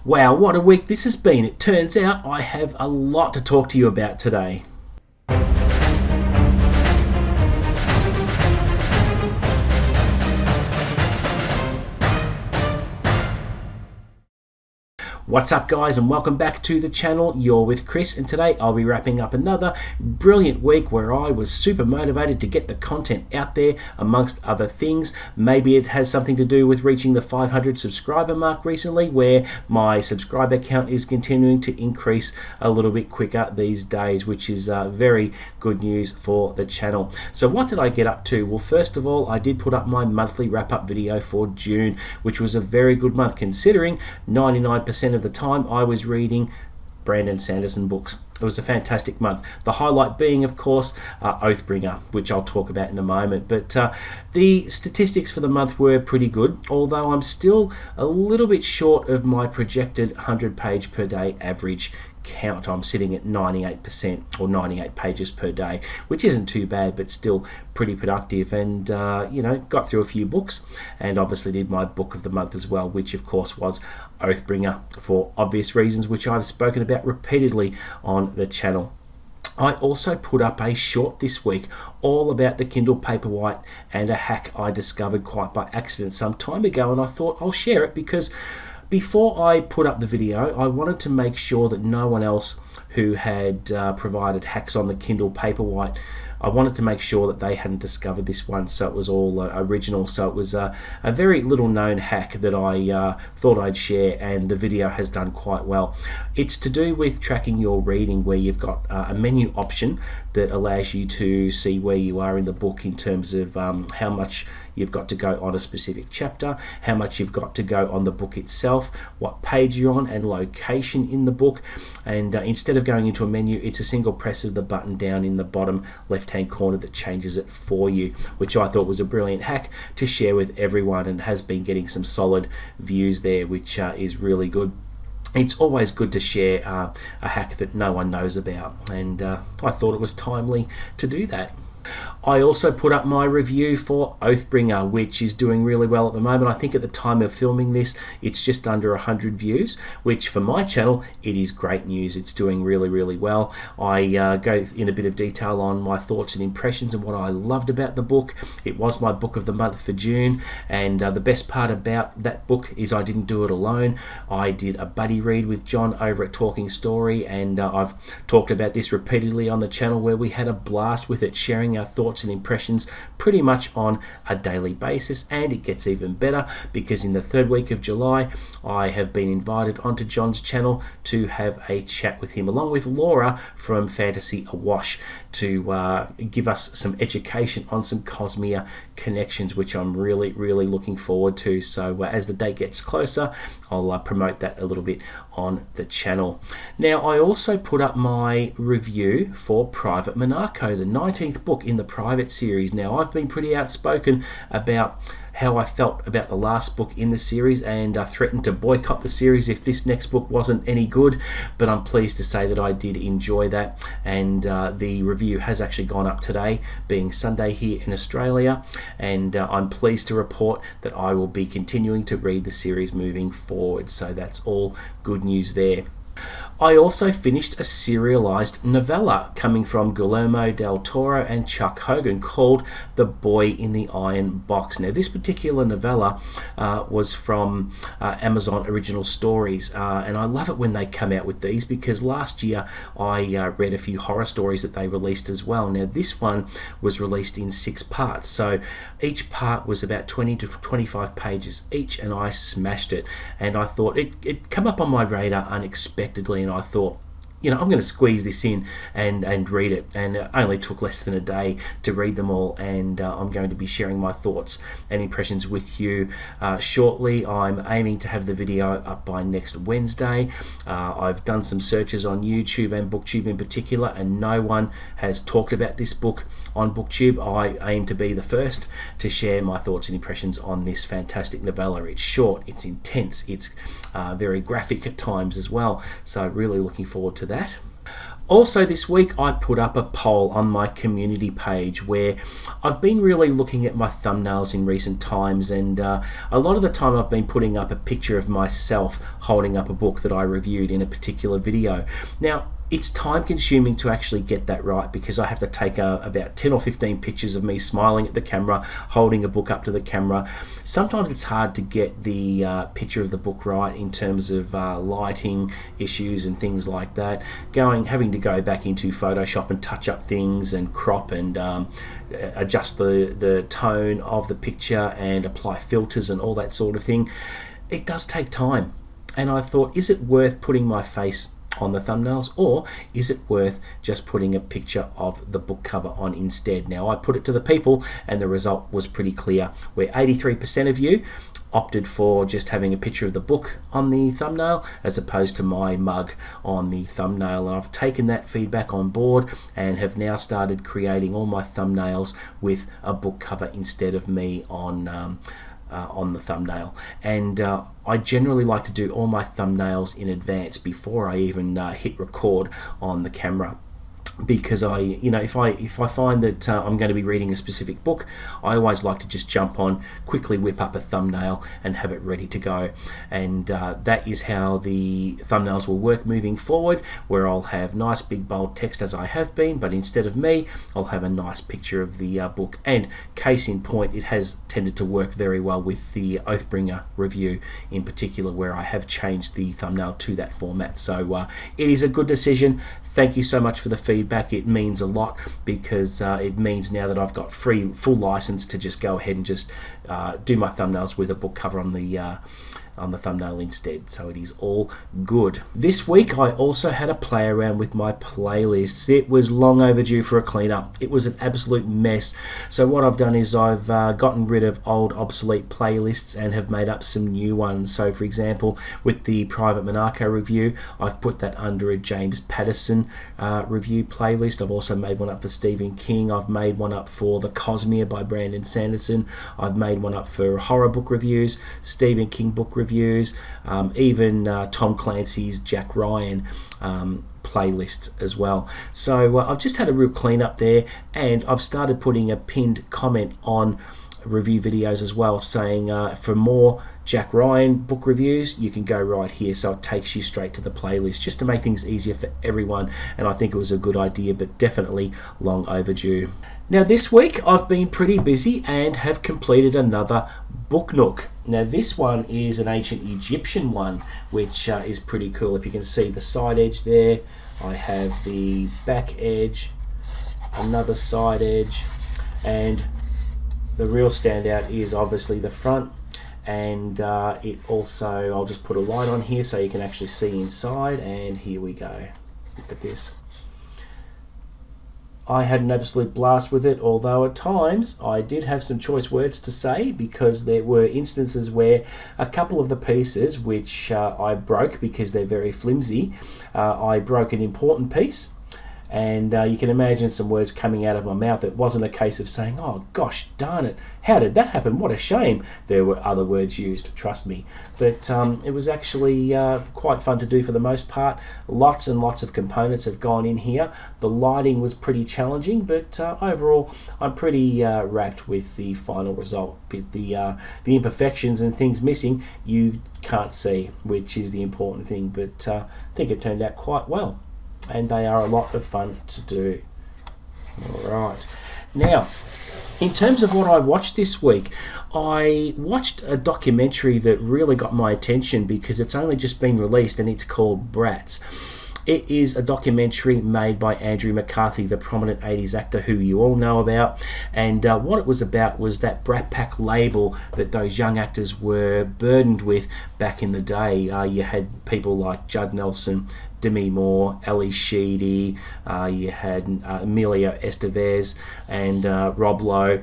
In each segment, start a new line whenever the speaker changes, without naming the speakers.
Wow, what a week this has been. It turns out I have a lot to talk to you about today. What's up guys, and welcome back to the channel. You're with Chris, and today I'll be wrapping up another brilliant week where I was super motivated to get the content out there, amongst other things. Maybe it has something to do with reaching the 500 subscriber mark recently, where my subscriber count is continuing to increase a little bit quicker these days, which is very good news for the channel. So what did I get up to? Well, first of all, I did put up my monthly wrap-up video for June, which was a very good month considering 99% of the time I was reading Brandon Sanderson books. It was a fantastic month. The highlight being, of course, Oathbringer, which I'll talk about in a moment. But the statistics for the month were pretty good, although I'm still a little bit short of my projected 100-page per day average count. I'm sitting at 98% or 98 pages per day, which isn't too bad, but still pretty productive. And got through a few books, and obviously did my book of the month as well, which of course was Oathbringer, for obvious reasons which I've spoken about repeatedly on the channel. I also put up a short this week all about the Kindle Paperwhite and a hack I discovered quite by accident some time ago, and I thought I'll share it because before I put up the video, I wanted to make sure that no one else who had provided hacks on the Kindle Paperwhite, I wanted to make sure that they hadn't discovered this one, so it was all original. So it was a very little known hack that I thought I'd share, and the video has done quite well. It's to do with tracking your reading, where you've got a menu option that allows you to see where you are in the book in terms of how much you've got to go on a specific chapter, how much you've got to go on the book itself, what page you're on, and location in the book. And instead of going into a menu, it's a single press of the button down in the bottom left-hand corner that changes it for you, which I thought was a brilliant hack to share with everyone, and has been getting some solid views there, which is really good. It's always good to share a hack that no one knows about, and I thought it was timely to do that. I also put up my review for Oathbringer, which is doing really well at the moment. I think at the time of filming this, it's just under 100 views, which for my channel, it is great news. It's doing really, really well. I go in a bit of detail on my thoughts and impressions and what I loved about the book. It was my book of the month for June, and the best part about that book is I didn't do it alone. I did a buddy read with John over at Talking Story, and I've talked about this repeatedly on the channel, where we had a blast with it, sharing our thoughts and impressions pretty much on a daily basis. And it gets even better because in the third week of July, I have been invited onto John's channel to have a chat with him, along with Laura from Fantasy Awash, to give us some education on some Cosmere connections, which I'm really, really looking forward to. So as the date gets closer, I'll promote that a little bit on the channel. Now, I also put up my review for Private Monaco, the 19th book in the Private series. Now, I've been pretty outspoken about how I felt about the last book in the series, and threatened to boycott the series if this next book wasn't any good, but I'm pleased to say that I did enjoy that, and the review has actually gone up today, being Sunday here in Australia, and I'm pleased to report that I will be continuing to read the series moving forward, so that's all good news there. I also finished a serialized novella coming from Guillermo del Toro and Chuck Hogan called The Boy in the Iron Box. Now, this particular novella was from Amazon Original Stories, and I love it when they come out with these, because last year I read a few horror stories that they released as well. Now, this one was released in 6 parts, so each part was about 20 to 25 pages each, and I smashed it. And I thought it come up on my radar unexpectedly, and I thought, I'm going to squeeze this in and read it. And it only took less than a day to read them all, and I'm going to be sharing my thoughts and impressions with you shortly. I'm aiming to have the video up by next Wednesday. I've done some searches on YouTube and BookTube in particular, and no one has talked about this book on BookTube. I aim to be the first to share my thoughts and impressions on this fantastic novella. It's short, it's intense, it's very graphic at times as well, so really looking forward to that. Also this week I put up a poll on my community page where I've been really looking at my thumbnails in recent times, and a lot of the time I've been putting up a picture of myself holding up a book that I reviewed in a particular video. Now, it's time consuming to actually get that right because I have to take about 10 or 15 pictures of me smiling at the camera, holding a book up to the camera. Sometimes it's hard to get the picture of the book right in terms of lighting issues and things like that. Having to go back into Photoshop and touch up things and crop and adjust the tone of the picture and apply filters and all that sort of thing. It does take time. And I thought, is it worth putting my face on the thumbnails, or is it worth just putting a picture of the book cover on instead? Now, I put it to the people and the result was pretty clear, where 83% of you opted for just having a picture of the book on the thumbnail as opposed to my mug on the thumbnail. And I've taken that feedback on board and have now started creating all my thumbnails with a book cover instead of me on the thumbnail. And I generally like to do all my thumbnails in advance before I even hit record on the camera, because if I find that I'm going to be reading a specific book, I always like to just jump on, quickly whip up a thumbnail and have it ready to go. And that is how the thumbnails will work moving forward, where I'll have nice big bold text as I have been, but instead of me, I'll have a nice picture of the book. And case in point, it has tended to work very well with the Oathbringer review in particular, where I have changed the thumbnail to that format. So it is a good decision. Thank you so much for the feedback. It means a lot, because it means now that I've got full license to just go ahead and just do my thumbnails with a book cover on the thumbnail instead. So it is all good. This week I also had a play around with my playlists. It was long overdue for a cleanup. It was an absolute mess. So what I've done is I've gotten rid of old obsolete playlists and have made up some new ones. So for example, with the Private Monaco review, I've put that under a James Patterson review playlist. I've also made one up for Stephen King. I've made one up for The Cosmere by Brandon Sanderson. I've made one up for horror book reviews, Stephen King book reviews, even Tom Clancy's Jack Ryan playlists as well. So I've just had a real clean up there, and I've started putting a pinned comment on review videos as well, saying for more Jack Ryan book reviews, you can go right here. So it takes you straight to the playlist, just to make things easier for everyone. And I think it was a good idea, but definitely long overdue. Now this week I've been pretty busy and have completed another book Nook. Now this one is an ancient Egyptian one, which is pretty cool. If you can see the side edge there, I have the back edge, another side edge, and the real standout is obviously the front. And it also, I'll just put a light on here so you can actually see inside, and here we go. Look at this. I had an absolute blast with it, although at times I did have some choice words to say, because there were instances where a couple of the pieces which I broke because they're very flimsy, I broke an important piece. And you can imagine some words coming out of my mouth. It wasn't a case of saying, oh gosh darn it, how did that happen, what a shame. There were other words used, trust me. But it was actually quite fun to do for the most part. Lots and lots of components have gone in here. The lighting was pretty challenging, but overall I'm pretty wrapped with the final result. The imperfections and things missing you can't see, which is the important thing, but I think it turned out quite well. And they are a lot of fun to do. Alright, now in terms of what I watched this week, I watched a documentary that really got my attention because it's only just been released, and it's called Brats. It is a documentary made by Andrew McCarthy, the prominent 80s actor who you all know about. And what it was about was that Brat Pack label that those young actors were burdened with back in the day. You had people like Judd Nelson, Demi Moore, Ali Sheedy, you had Emilio Estevez and Rob Lowe,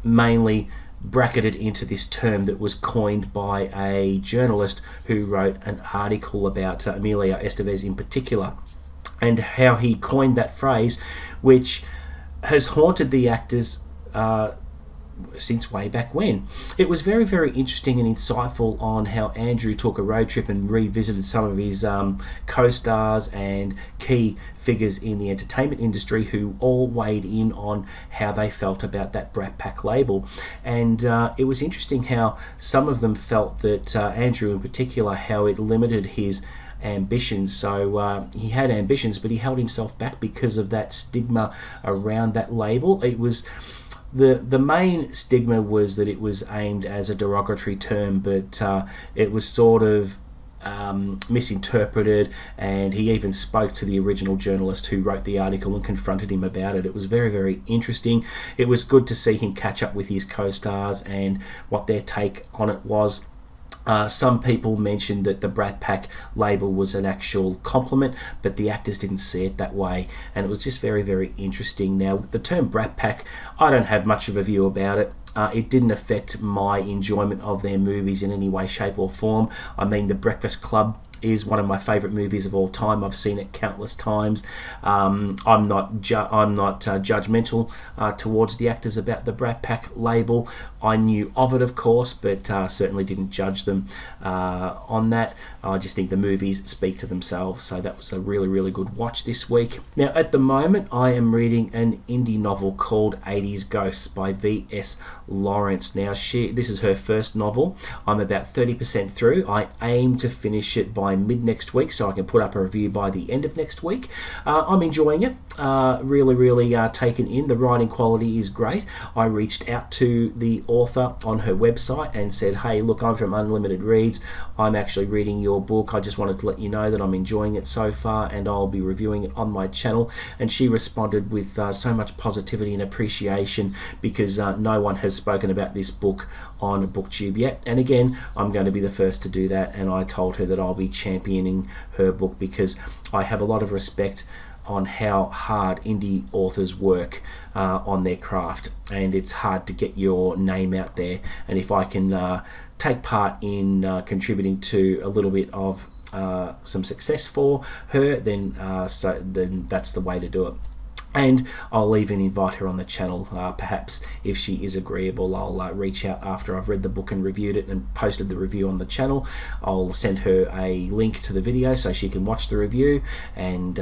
mainly bracketed into this term that was coined by a journalist who wrote an article about Emilio Estevez in particular, and how he coined that phrase, which has haunted the actors since way back when. It was very, very interesting and insightful on how Andrew took a road trip and revisited some of his co-stars and key figures in the entertainment industry who all weighed in on how they felt about that Brat Pack label. And it was interesting how some of them felt that, Andrew in particular, how it limited his ambitions. So he had ambitions, but he held himself back because of that stigma around that label. It was the main stigma was that it was aimed as a derogatory term, but it was sort of misinterpreted, and he even spoke to the original journalist who wrote the article and confronted him about it. It was very, very interesting. It was good to see him catch up with his co-stars and what their take on it was. Some people mentioned that the Brat Pack label was an actual compliment, but the actors didn't see it that way, and it was just very, very interesting. Now, the term Brat Pack, I don't have much of a view about it. It didn't affect my enjoyment of their movies in any way, shape or form. I mean, The Breakfast Club is one of my favourite movies of all time. I've seen it countless times. I'm not judgmental towards the actors about the Brat Pack label. I knew of it, of course, but certainly didn't judge them on that. I just think the movies speak to themselves, so that was a really, really good watch this week. Now, at the moment, I am reading an indie novel called 80s Ghosts by V.S. Lawrence. Now, this is her first novel. I'm about 30% through. I aim to finish it by mid next week so I can put up a review by the end of next week. I'm enjoying it. Really taken in. The writing quality is great. I reached out to the author on her website and said, hey, look, I'm from Unlimited Reads. I'm actually reading your book. I just wanted to let you know that I'm enjoying it so far and I'll be reviewing it on my channel. And she responded with so much positivity and appreciation because no one has spoken about this book on BookTube yet. And again, I'm going to be the first to do that, and I told her that I'll be championing her book because I have a lot of respect on how hard indie authors work on their craft, and it's hard to get your name out there. And if I can take part in contributing to a little bit of some success for her, then that's the way to do it. And I'll even invite her on the channel. Perhaps if she is agreeable, I'll reach out after I've read the book and reviewed it and posted the review on the channel. I'll send her a link to the video so she can watch the review, and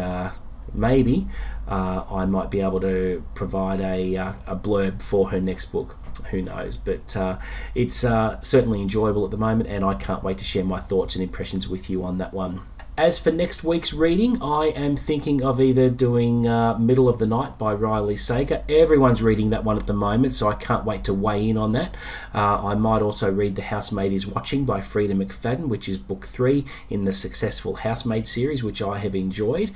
maybe I might be able to provide a blurb for her next book. Who knows? But it's certainly enjoyable at the moment, and I can't wait to share my thoughts and impressions with you on that one. As for next week's reading, I am thinking of either doing Middle of the Night by Riley Sager. Everyone's reading that one at the moment, so I can't wait to weigh in on that. I might also read The Housemaid is Watching by Frida McFadden, which is book 3 in the successful Housemaid series, which I have enjoyed.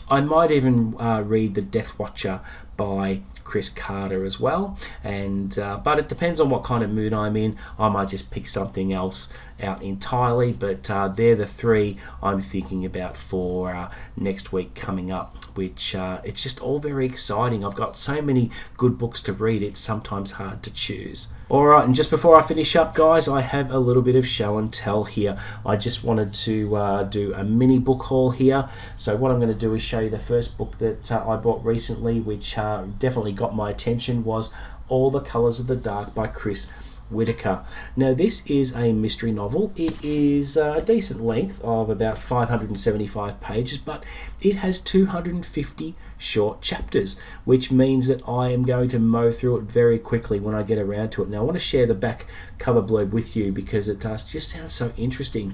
I might even read The Death Watcher by Chris Carter as well, and but it depends on what kind of mood I'm in. I might just pick something else out entirely, but they're the 3 I'm thinking about for next week coming up, which it's just all very exciting. I've got so many good books to read, it's sometimes hard to choose. Alright, and just before I finish up, guys, I have a little bit of show and tell here. I just wanted to do a mini book haul here. So what I'm going to do is show you the first book that I bought recently, which definitely got my attention, was All the Colours of the Dark by Chris Whitaker. Now, this is a mystery novel. It is a decent length of about 575 pages, but it has 250 short chapters, which means that I am going to mow through it very quickly when I get around to it. Now, I want to share the back cover blurb with you because it just sounds so interesting.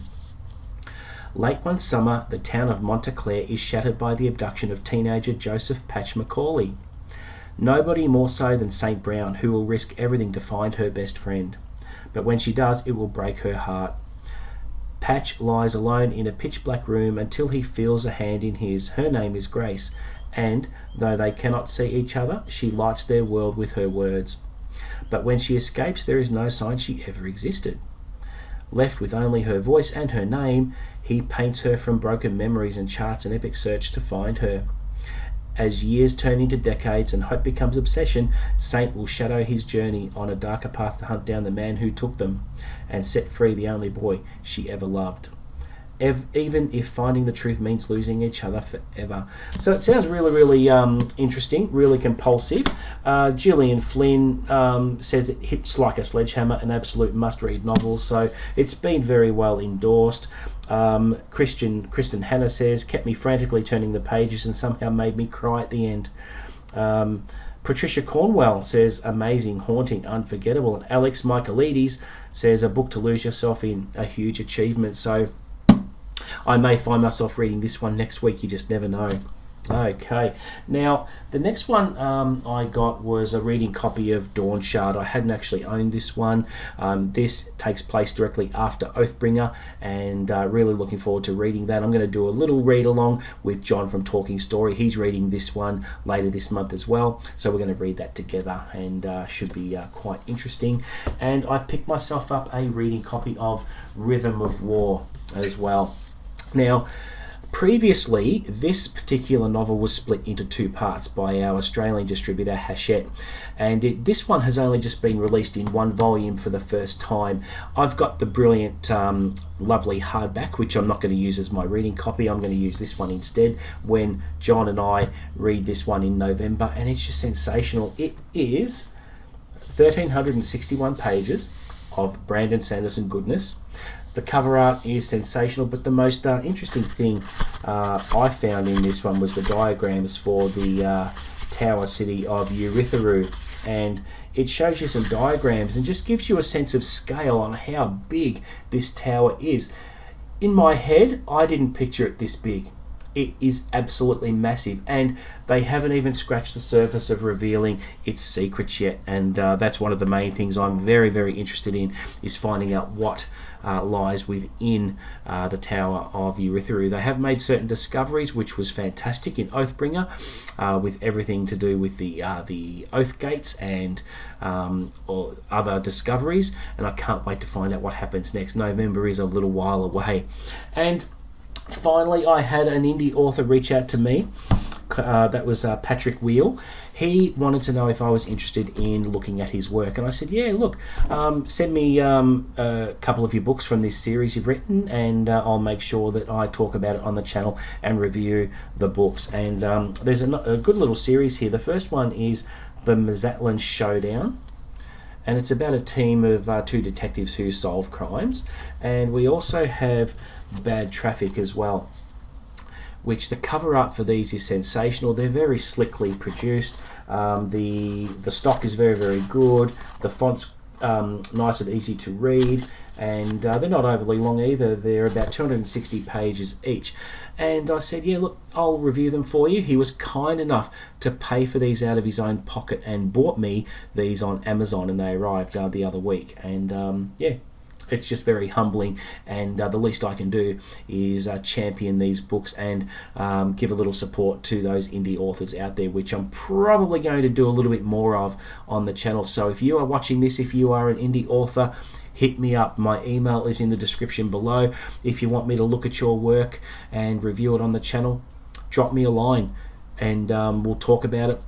Late one summer, the town of Montclair is shattered by the abduction of teenager Joseph Patch Macaulay. Nobody more so than St. Brown, who will risk everything to find her best friend. But when she does, it will break her heart. Patch lies alone in a pitch-black room until he feels a hand in his. Her name is Grace, and, though they cannot see each other, she lights their world with her words. But when she escapes, there is no sign she ever existed. Left with only her voice and her name, he paints her from broken memories and charts an epic search to find her. As years turn into decades and hope becomes obsession, Saint will shadow his journey on a darker path to hunt down the man who took them and set free the only boy she ever loved. even if finding the truth means losing each other forever. So it sounds really, really interesting, really compulsive. Gillian Flynn says it hits like a sledgehammer, an absolute must-read novel. So it's been very well endorsed. Kristen Hanna says, kept me frantically turning the pages and somehow made me cry at the end. Patricia Cornwell says, amazing, haunting, unforgettable. And Alex Michaelides says, a book to lose yourself in, a huge achievement. So I may find myself reading this one next week, you just never know. Okay, now the next one I got was a reading copy of Dawnshard. I hadn't actually owned this one. This takes place directly after Oathbringer, and really looking forward to reading that. I'm going to do a little read along with John from Talking Story. He's reading this one later this month as well, so we're going to read that together, and should be quite interesting. And I picked myself up a reading copy of Rhythm of War as well. Now, previously, this particular novel was split into two parts by our Australian distributor, Hachette, and this one has only just been released in one volume for the first time. I've got the brilliant, lovely hardback, which I'm not going to use as my reading copy. I'm going to use this one instead when John and I read this one in November, and it's just sensational. It is 1,361 pages of Brandon Sanderson goodness. The cover art is sensational, but the most interesting thing I found in this one was the diagrams for the tower city of Uritharu, and it shows you some diagrams and just gives you a sense of scale on how big this tower is. In my head, I didn't picture it this big. It is absolutely massive, and they haven't even scratched the surface of revealing its secrets yet, and that's one of the main things I'm very, very interested in, is finding out what lies within the Tower of Uritharu. They have made certain discoveries, which was fantastic in Oathbringer, with everything to do with the Oath Gates and or other discoveries, and I can't wait to find out what happens next. November is a little while away. And finally, I had an indie author reach out to me. That was Patrick Weill. He wanted to know if I was interested in looking at his work, and I said, yeah, look, send me a couple of your books from this series you've written, and I'll make sure that I talk about it on the channel and review the books. And there's a good little series here. The first one is the Mazatlan Showdown, and it's about a team of two detectives who solve crimes. And we also have Bad Traffic as well, which the cover art for these is sensational. They're very slickly produced. The stock is very, very good. The font's nice and easy to read, and they're not overly long either. They're about 260 pages each. And I said, yeah, look, I'll review them for you. He was kind enough to pay for these out of his own pocket and bought me these on Amazon, and they arrived the other week. And yeah, it's just very humbling, and the least I can do is champion these books and give a little support to those indie authors out there, which I'm probably going to do a little bit more of on the channel. So if you are watching this, if you are an indie author, hit me up. My email is in the description below. If you want me to look at your work and review it on the channel, drop me a line, and we'll talk about it.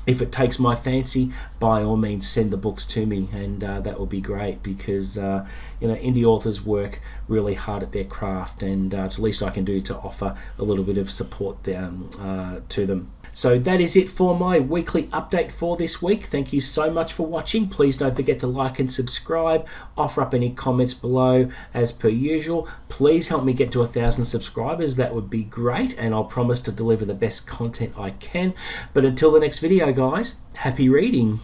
If it takes my fancy, by all means send the books to me, and that will be great, because indie authors work really hard at their craft, and it's the least I can do to offer a little bit of support to them. So that is it for my weekly update for this week. Thank you so much for watching. Please don't forget to like and subscribe. Offer up any comments below as per usual. Please help me get to 1,000 subscribers. That would be great, and I'll promise to deliver the best content I can. But until the next video, guys, happy reading.